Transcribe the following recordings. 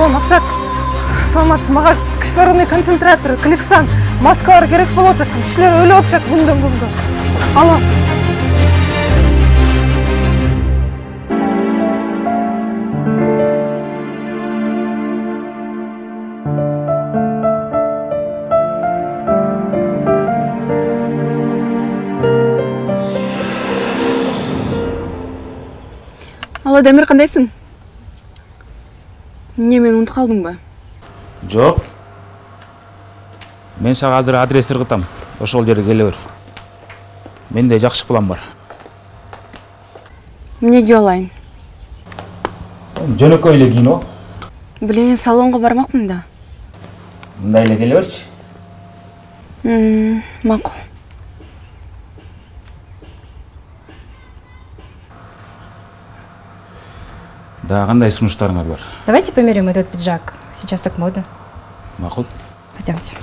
Алло, Максат. Саламатсыз, мага кислородный концентратор, Клексан, маскалар керек болуп атат. Кишилер өлүп атышат бундан. Алло. Алло, Дамир, кандайсың? Не, мени унутуп калдыңбы? Жок. Мен сага азыр адрес ыргытам. Ошол жерге келе бер. Менде жакшы план бар. Эмнеге алайын? Жөнөкөй эле кийинип ал. Билейин, салонго бармакмын да. Мындай эле келе берчи. Макул. Да, кандай сунуштарыңар бар? Давайте померяем этот пиджак. Сейчас так модно. Макул. Пойдемте.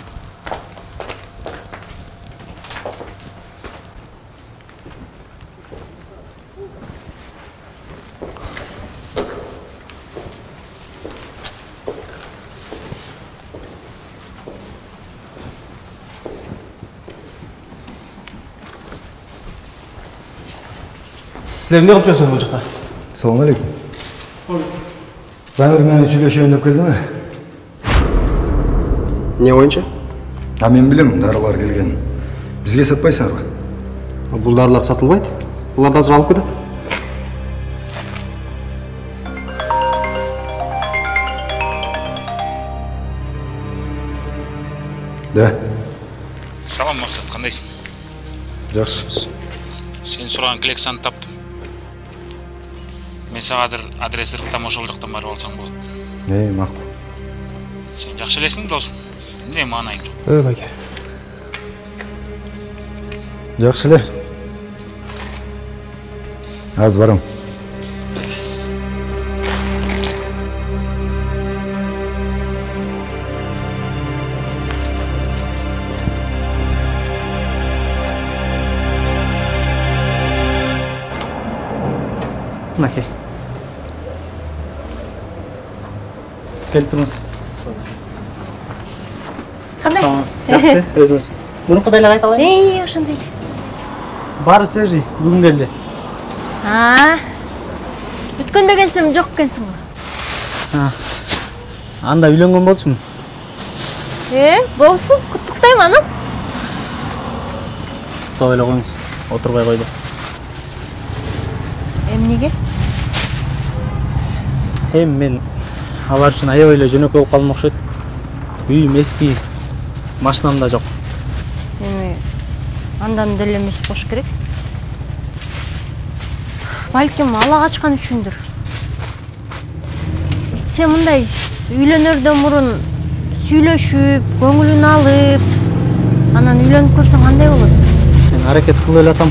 Силер эмне кылып жүрсүңөр бул жакта? Салам алейкум. Дамир менен сүйлөшөйүн деп келдиңби? Не боюнча? Мен билем, дарылар келген. Бизге сатпайсыңарбы? Бул дарылар сатылбайт. Буларды азыр алып кетет. Да. Салам, Максат, кандайсың? Жакшы. Сен сураган Клексан таптым. Мен сага азыр адрес ыргытам, ошол жактан барып алсаң болот. Макул. Сен жакшы элесиң, досум. Эмне маанайың жок? Байке. Жакшы эле. Аз барам. Мынакей. Келип туруңуз. Кандай? Жакшы, өзүңүз. Мурункудай эле кайта алайын? Ошондой эле. Баары свежий, бүгүн келди. Өткөндө келсем жок экенсиң го. Анда үйлөнгөн болчумун. Болсун, куттуктайм анам. Топ эле коюңуз. Отурбай койду. Эмнеге? Мен алар үчүн аябай эле жөнөкөй болуп калдым окшойт. Үйүм эски, машинам да жок. Андан деле эмес болуш керек. Балким ала качкан үчүндүр. Сен мындай үйлөнөрдөн мурун сүйлөшүп, көңүлүн алып, анан үйлөнүп көрсөң кандай болот? Мен аракет кылып эле атам.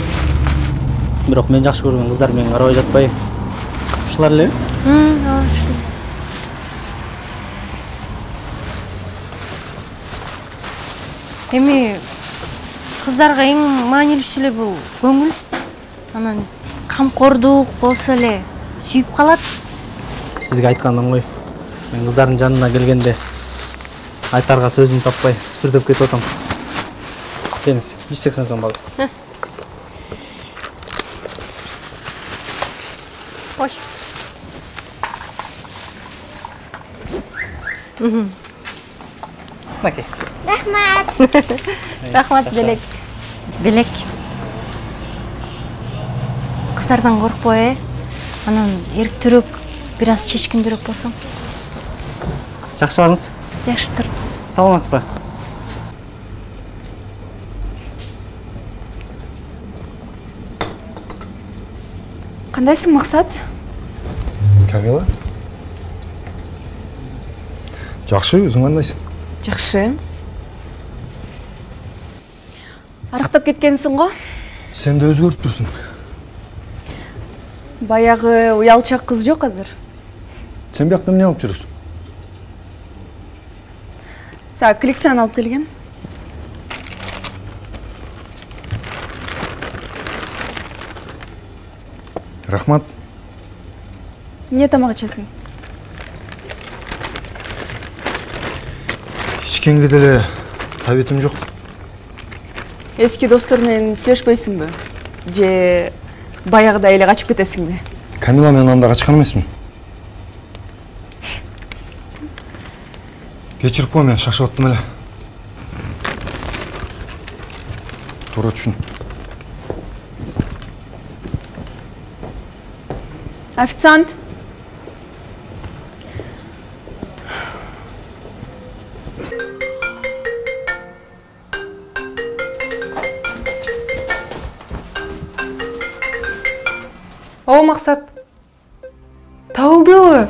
Бирок мен жакшы көргөн кыздар менин карабай жатпай. Ушулар эле? Ушул. Эми кыздарга эң маанилүүсү эле бул көңүл. Анан камкордук болсо эле сүйүп калат. Сизге айтканым ғой. Мен кыздардын жанына келгенде айтарга сөзүм таппай сүрдөп кетип атам. Келиңиз, 180 сом болду. Ой. Мынакей. Рахмат, Белек. Белек. Кыздардан коркпой, анан эрктүүрөөк, бир аз чечкиндүүрөөк болсоң. Жакшы барыңыз. Жакшытыр. Саламатсызбы? Кандайсың, Максат? Камила? Жакшы, өзүң кандайсың? Жакшы. Арыктап кеткенсиң го? Сен де өзгөрүп турсуң. Баягы уялчак кыз жок азыр. Сен биякта эмне алып жүрүсүң? Сага Клексан алып келгем. Рахмат. Эмне тамак ичесиң? ичкенге деле табитим жок. Эски достор менен сүйлөшпөйсүңбү? Же баягыдай эле качып кетесиңби? Камила менен анда качкан эмесмин. Кечирип кой, мен шашып аттым эле. Туура түшүн. Официант. О, Максат. Табылдыбы?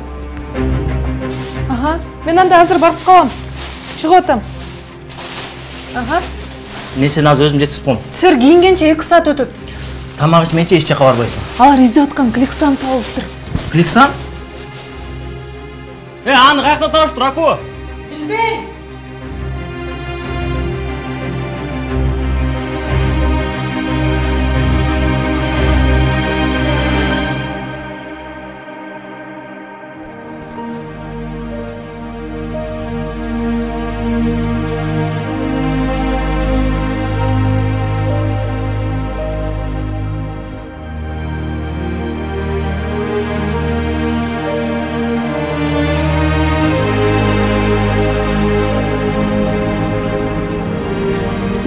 Ага, мен анда азыр барып калам. Чыгып атам. Ага. Мен сен азыр өзүм жетип болом. Силер кийингенче 2 саат өтөт. Тамак ичмейинче эч жака барбайсың. Алар издеп аткан Кликсан табылыптыр. Кликсан? Аны каякта табыштыр, аку? Билбейм.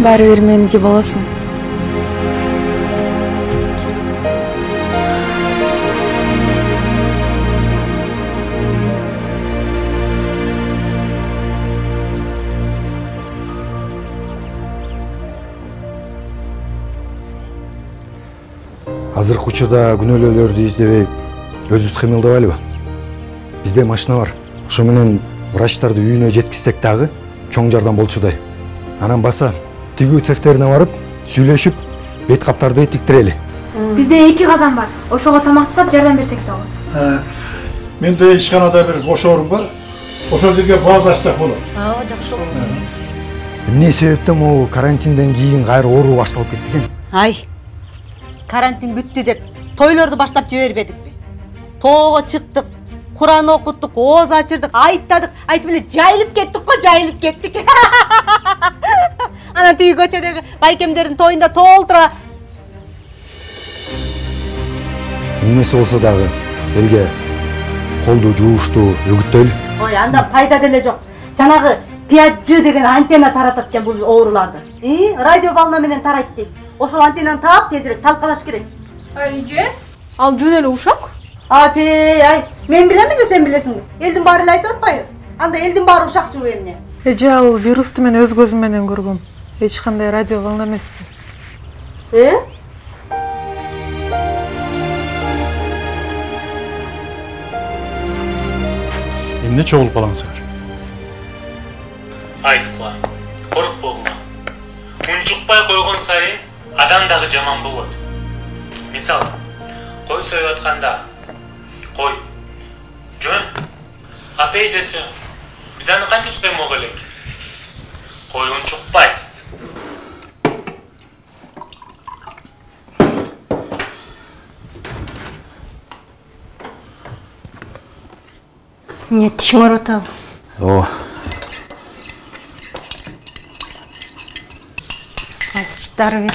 Баары бир меники болосуң. Азыркы учурда күнөөлүүлөрдү издебей өзүбүз кыймылдабайлыбы? Бизде машина бар. Ошо менен врачтарды үйүнө жеткизсек дагы чоң жардам болчудай. Анан баса тигүү цехтерине барып, сүйлөшүп, бет каптарды тиктирели. Бизде 2 казан бар. Ошого тамак жасап жардам берсек да болот. Менде ишканада бир бош орун бар. Ошол жерге база ачсак болот. Жакшы. Эмне себептен могу карантинден кийин кайра оору башталып кетти экен? Ай, карантин бүттү деп тойлорду баштап жибербедикпи? Тоого чыктык, Куран окуттук, ооз ачырдык, айттадык, айтып эле жайылып кеттик го, жайылып кеттик. Анан тиги көчөдөгү байкемдердин тоюнда толтура. Эмнеси болсо дагы элге колду жуушту үгүттөйлү. Ой, анда пайда деле жок. Жанагы 5G деген антенна таратат экен бул ооруларды. Радио волна менен тарайт дейт. Ошол антеннаны таап тезирээк талкалаш керек. Айже? Ал жөн эле ушак? Апей, ай, мен билем эле, сен билесиң. Элдин баары эле айтып атпайбы? Анда элдин баары ушакчыбы эмне? Эже, ал вирусту мен өз көзүм менен көргөм. Эч кандай радио волна эмеспи. Эмне чогулуп калаңсыңар? Айткыла, коркпогула. Унчукпай койгон сайын адам дагы жаман болот. Мисал, кой союп атканда, кой, жөн, апей десе, биз аны кантип соймок элек? Кой унчукпайт. Эмне тишиң ооруп атабы? О, Астары бер.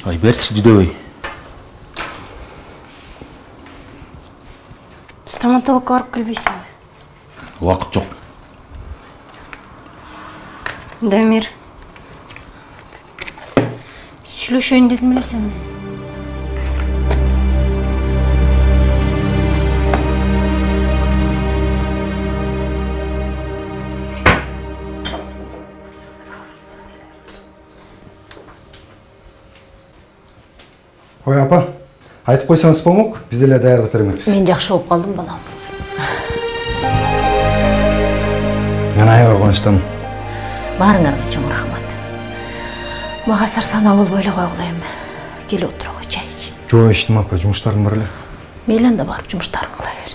ай берчи жүдөбөй. Стоматологко барып келбейсиңби? Убакыт жок. Дамир. Сүйлөшөйүн дедим эле сен. Ой, апа, айтып койсоңуз болмок, биз деле даярдап бермекпиз. Мен жакшы болуп калдым, балам. Мен аябай кубанычтамын. Баарыңарга чоң рахмат. Мага сарсанаа болбой эле койгула эми. Келип отургу чай ич. Жок, иштим апа, жумуштарым бар эле. Мейли анда барып жумуштарыңды кыла бер.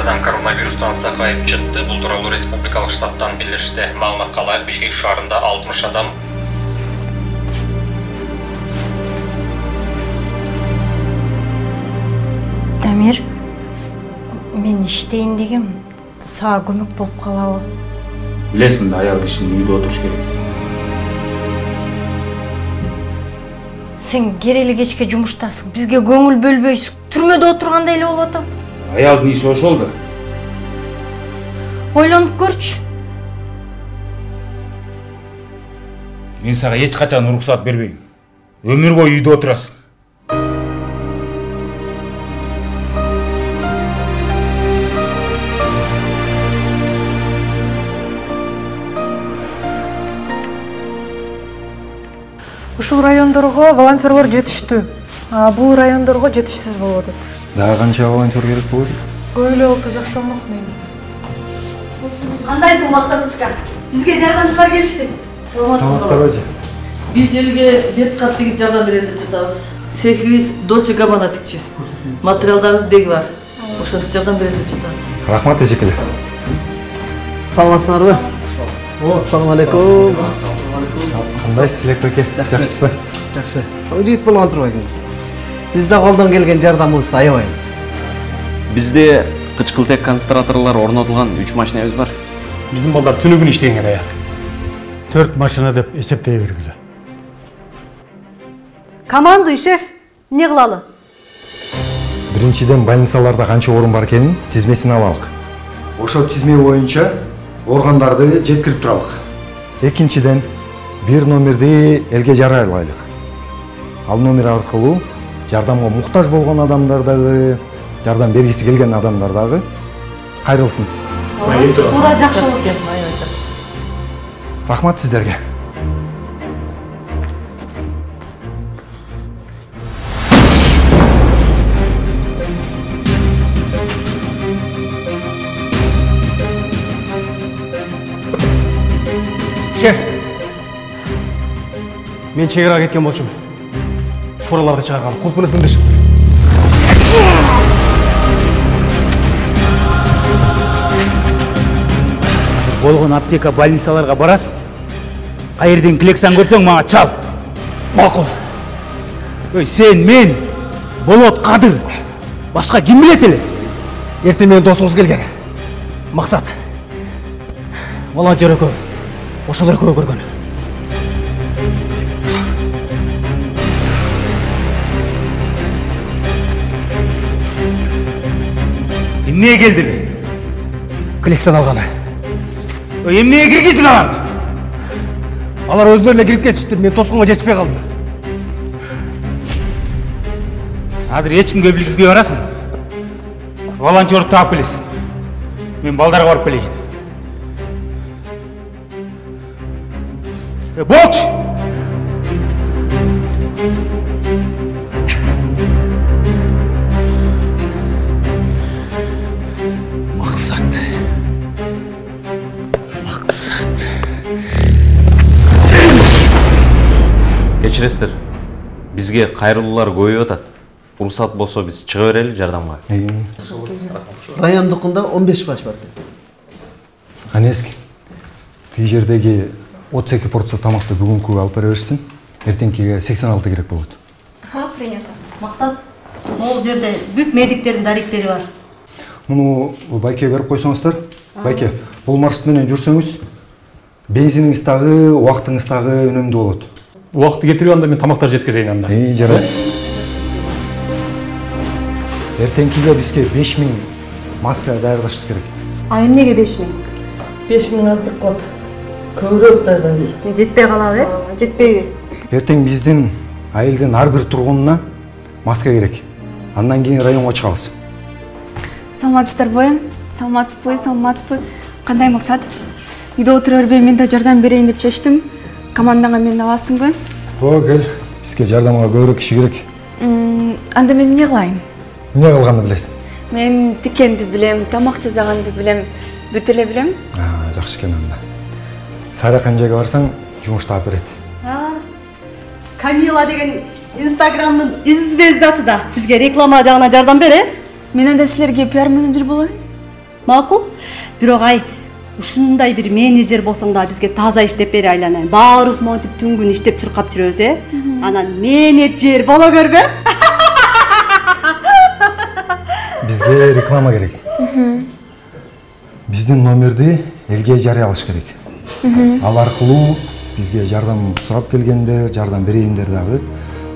адам коронавирустан сакайып чыкты. Бул тууралуу республикалык штабтан билдиришти. Маалыматка ылайык Бишкек шаарында 60 адам Дамир, мен иштейин дегем, сага көмөк болуп калабы? Билесиң да, аял кишинин үйдө отуруш керек. Сен керели кечке жумуштасың, бизге көңүл бөлбөйсүң. Түрмөдө отургандай эле болуп атам. Аялдын иши ошол да. Ойлонуп көрчү. Мен сага эч качан уруксат бербейм. Өмүр бою үйдө отурасың. Ушул райондорго волонтерлор жетиштүү. Бул райондорго жетишсиз болуп атат. Дагы канча волонтер керек болот? Көп эле болсо жакшы болмок негизи. Кандайсың Максатышка? Бизге жардамчылар келишти. Саламатсызбы? Биз элге бет кат тигип жардам берели деп жатабыз. Цехибиз Dolce Gabbana тикчи. Материалдарыбыз деги бар. Ошентип жардам берели деп жатабыз. Рахмат эжекеле. Саламатсыздарбы? Ассалам алейкум. Кандайсыз Тилек беке? Жакшысызбы? Жакшы. Жигит болгон турбайсың. Биз да колдон келген жардамыбызды аябайбыз. Бизде кычкылтек концентраторлор орнотулган 3 машинабыз бар. Биздин балдар түнү күн иштеген аяк. 4 машина деп эсептей бергиле. Командуй, шеф. Эмне кылалы? Биринчиден больницаларда канча орун бар экенин тизмесин алалык. Ошол тизме боюнча органдарды жеткирип туралык. Экинчиден бир номерди элге жарыялайлык. Ал номер аркылуу жардамга муктаж болгон адамдар дагы, жардам бергиси келген адамдар дагы кайрылсын. Туура жакшы болот. Рахмат сиздерге. Шеф, мен чегара кеткен болчумун. Фураларды чыгарган, кулпуну сындырышып. Болгон аптека больницаларга барасың. Кайерден килексан көрсөң мага чал. Макул. Ой, сен, мен, Болот, Кадыр. Башка ким билет эле? Эртең менен досуңуз келген. Максат. Волонтер экөө. Ошол экөө көргөн. Эмне келди? Килексан алганы. Эмнеге киргиздиң аларды? Алар өздөрүнө кирип кетиштир, мен тоскунга жетишпей калдым. Азыр эчкимге билгизбей барасың. Волонтерди таап келесиң. Мен балдарга барып келейин. Болчу! Максат. Кечиресиздер. Бизге кайрылуулар көбөйүп атат. Уруксат болсо биз чыга берели жардамга. Райондукунда 15 бар экен. Анески. Тиги жердеги 32 порция тамакты бүгүнкүгө алып бере берсин. Эртеңкиге 86 керек болот. Принято. Максат, могул жерде бүт медиктердин даректери бар. Муну Байке берип койсоңуздар. Байке, бул маршрут менен жүрсөңүз, бензиниңиз дагы, убактыңыз дагы өнөмдүү болот. Убакытты кетирип анда мен тамактар жеткизейин анда. Жарайт. Эртеңкиге бизге 5000 маска даярдашыбыз керек. Эмнеге 5000? 5000 аздык кылат. Көбүрөөк даярдайбыз. Жетпей калабы, жетпейби? Эртең биздин айылдын ар бир тургунуна маска керек. Андан кийин районго чыгабыз. Саламатсыздарбы? Саламатсызбы? Кандай максат? Үйдө отура бербей мен да жардам берейин деп чечтим. Командаңа мени аласыңбы? Кел. Бизге жардамга көбүрөөк киши керек. Анда мен эмне кылайын? Эмне кылганды билесиң? Мен тикенди билем, тамак жасаганды билем, бүт эле билем. Жакшы экен анда. Сара канжага барсаң, жумуш таап берет. Камила деген Инстаграмдын звездасы да бизге реклама жагына жардам бере. Мен анда силерге пиар менеджер болоюн. Макул? Бирок ай ушундай бир менеджер болсоң да бизге таза иштеп бере айланайын. Баарыбыз монтип түн күн иштеп чуркап жүрөбүз, Анан менеджер боло көрбө? Бизге реклама керек. Биздин номерди элге жарыялаш керек. Ал аркылуу бизге жардам сурап келгендер, жардам берейиндер дагы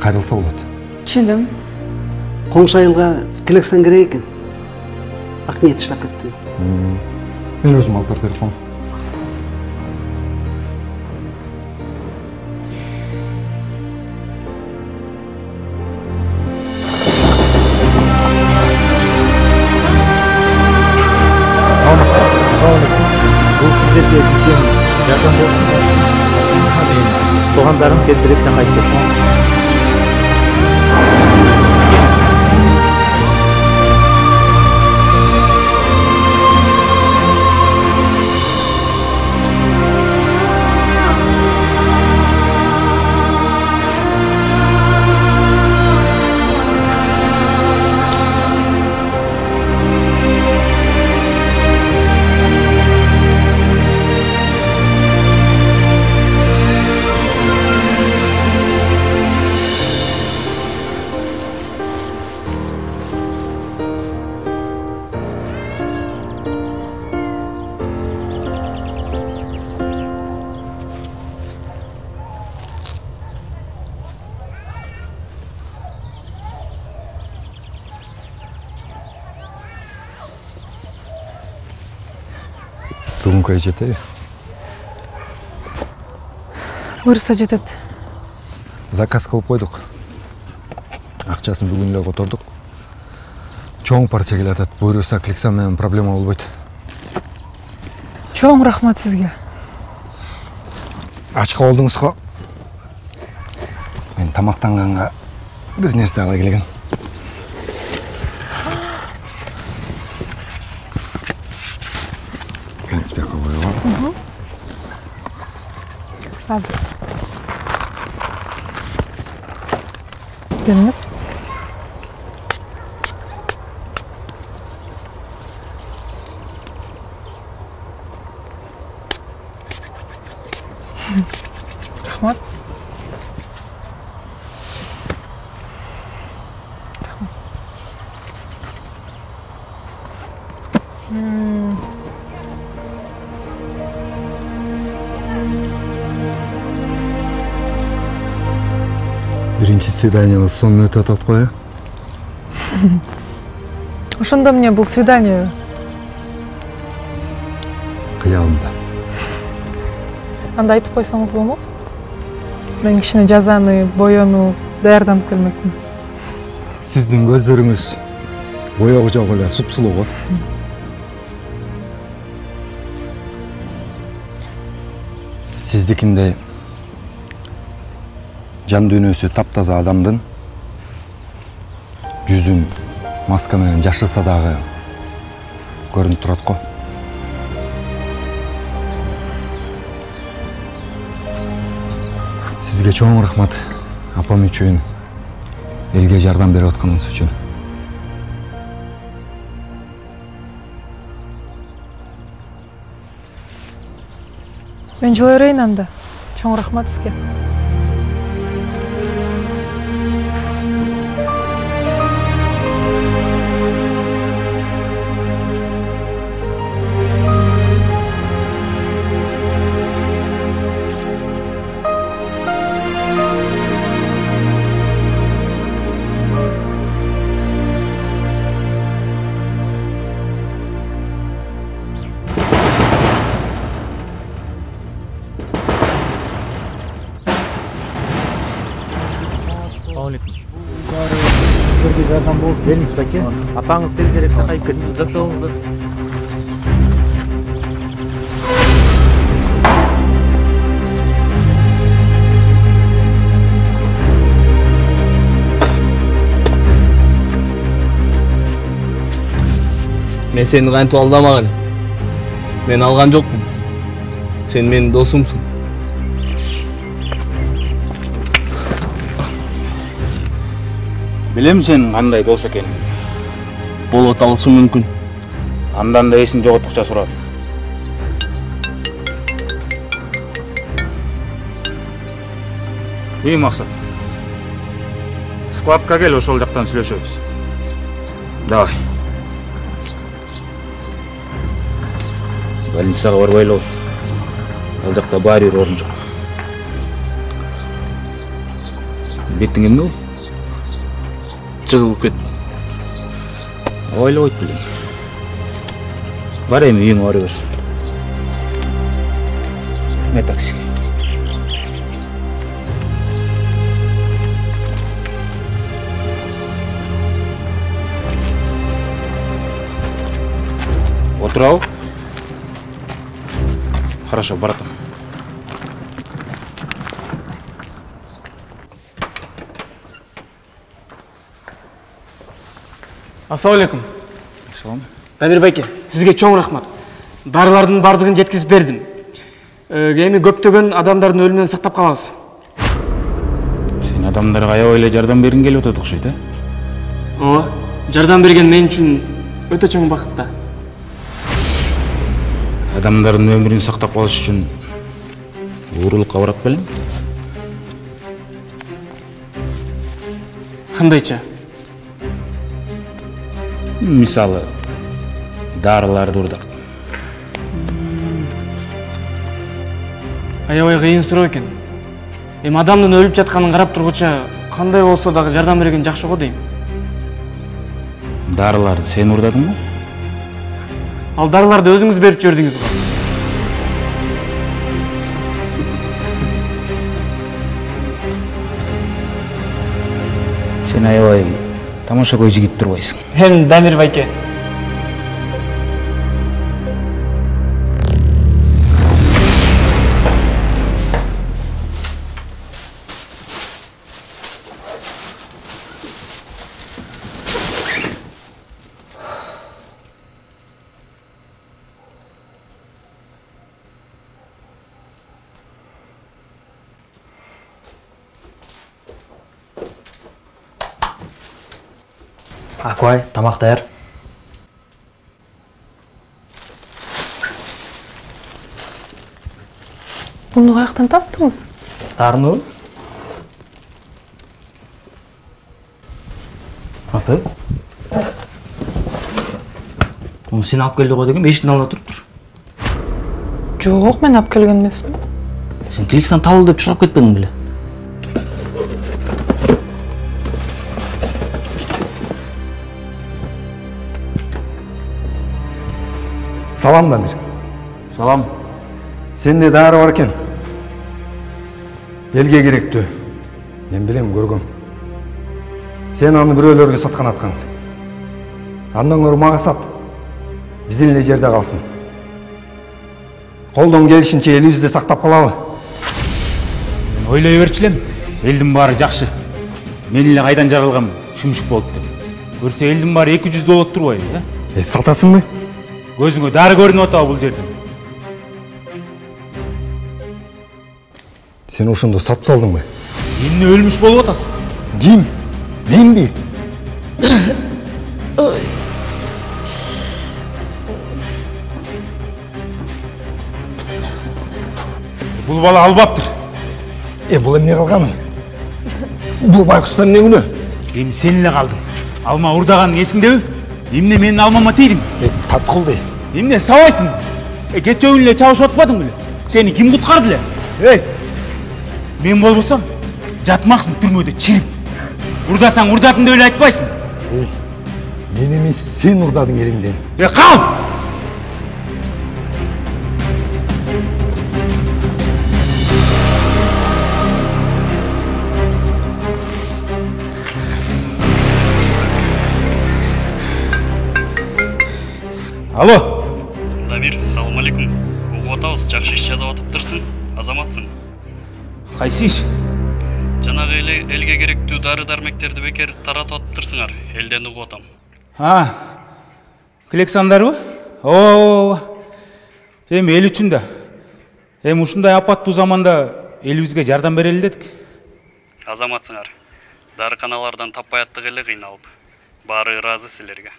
кайрылса болот. Түшүндүм. Коңшайылга Клексан керек экен. Ак ниет иштеп кеттим. Мен өзүм алып барып берип коем. Бул сиздерге бизден жардам болсун. Туугандарың сердирексе кайтып кетсин. Бүгүнкү ай жетеби? Буюрса жетет. Заказ кылып койдук. Акчасын бүгүн эле котордук. Чоң партия келатат. Буюрса Клексан менен проблема болбойт. Чоң рахмат сизге. Ач калдыңыз го. Мен тамактанганга бир нерсе ала келген. Конспектка коюп. Азыр. Бериңиз. Рахмат. Биринчи свиданиябыз сонун өтүп атат го, Ошондо эмне бул свидание? Кыялымда. Анда айтып койсоңуз болмок? Мен кичине жазаны, боёну даярданып келмекмин. Сиздин көздөрүңүз боёгу жок эле супсулуу го. Сиздикиндей жан дүйнөсү таптаза адамдын жүзүн маска менен жашырса дагы көрүнүп турат го. Сизге чоң рахмат апам үчүн, элге жардам берип атканыңыз үчүн. Мен жылай берейин анда. Чоң рахмат сизге. Сіздерге жардам болсын. Беріңіз бәке. Апаңыз тезірек сақайып кетсін. Жаттауыңызды. Мен сені қантып алдамаған. Мен алған жоқпын. Сен менің досымсың. Білем сен қандай дос екенін. Болот алышы мүмкін. Андан да эсин жоготкуча сурадым. Үй максат. Складка кел, ошол жактан сүйлөшөбүз. Давай. Больницага барбайлы. Ал жакта баары бир орун жок. Бетиң эмне бол? Жыгылып кет. Ойлобойт белем. Бар эми үйүңө бара бер. Не такси. Отрал. Хорошо, братан. Ассалаумалейкум. Салам. Дамир байке, сизге чоң рахмат. Дарылардын бардыгын жеткизип бердим. Эми көптөгөн адамдардын өлүмүнөн сактап калабыз. Сен адамдарга аябай эле жардам бергиң келип атат окшойт, э? Ооба, жардам берген мен үчүн өтө чоң бакыт да. Адамдардын өмүрүн сактап калыш үчүн уурулукка барат белем. Кандайча? Мисалы, дарыларды урдап. Аябай кыйын суроо экен. Эми адамдын өлүп жатканын карап тургуча, кандай болсо дагы жардам берген жакшы го дейм. Дарыларды сен урдадыңбы? Ал дарыларды өзүңүз берип жибердиңиз го. Сен аябай тамаша кой жигит турбайсың. Мен Дамир байке. Акбай, тамақ даяр. Буну каяктан таптыңыз? Тарыны? Апай? Bunu sen alып келді ғой деген, мешіттің алдында тұрып тұр. Жоқ, мен алып келген емеспін. Сен Кликсан табылды деп шығарып кетпедің біле. Салам, Дамир. Салам. Сенде дары бар екен. Елге керектүү. Мен билем, көргөм. Сен аны бирөөлөргө саткан аткансың. Андан көрө мага сат. Биздин эле жерде калсын. Колдон келишинче элибизди сактап калалы. Мен ойлой берчилем. Элдин баары жакшы. Мен эле кайдан жаралгам шүмшүк болуп деп. Көрсө элдин баары 200 болот турбайбы, э? Сатасыңбы? Көзүңө дары көрүнүп атабы бул жерден? Сен ошондо сатып салдыңбы? Эмне өлмүш болуп атасың? Ким? Менби? Бул бала албаптыр. Бул эмне кылганың? Бул байкуштан эмне күнөө? Эми сен эле калдың. Алма урдаганың эсиңдеби? Эмне менин алмама тийдиң? Таткылды. Эмне сабайсың? Кечөгүн эле чабышып атпадың беле? Сени ким куткарды эле? Мен болбосом, жатмаксың түрмөдө чирип. Урдасаң урдадың деп эле айтпайсың. Мен эмес, сен урдадың элиңден. Кал! Алло. Дамир, салам алейкум. Угуп атабыз, жакшы иш жасап атыптырсың, азаматсың. Кайсы иш? Жанагы элге керектүү дары-дармектерди бекер таратып атыптырсыңар, элден угуп атам. Клександарбы? Оо. Эми эл үчүн да. Эми ушундай апаттуу заманда элибизге жардам берели дедик. Азаматсыңар. Дары, дар каналардан таппай аттык эле кыйналып. Баары ыраазы силерге.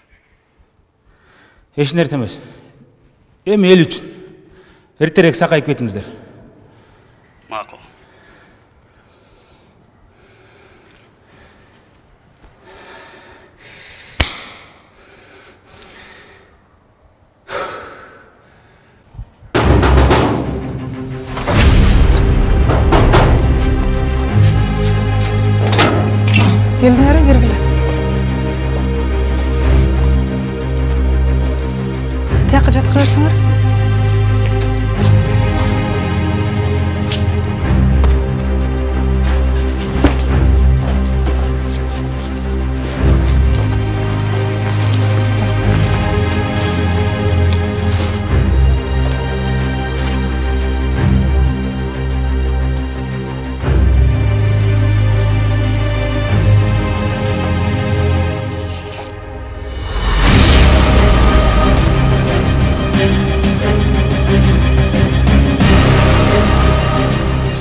Эч нерсе эмес. Эми эл үчүн эртерээк сакайып кетиңиздер. Макул. Келдиңер бергиле. Тияққа жатқырып жатсыңар.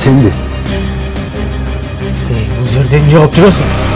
Сенди. Бул жерде эмне кылып жүрөсүң?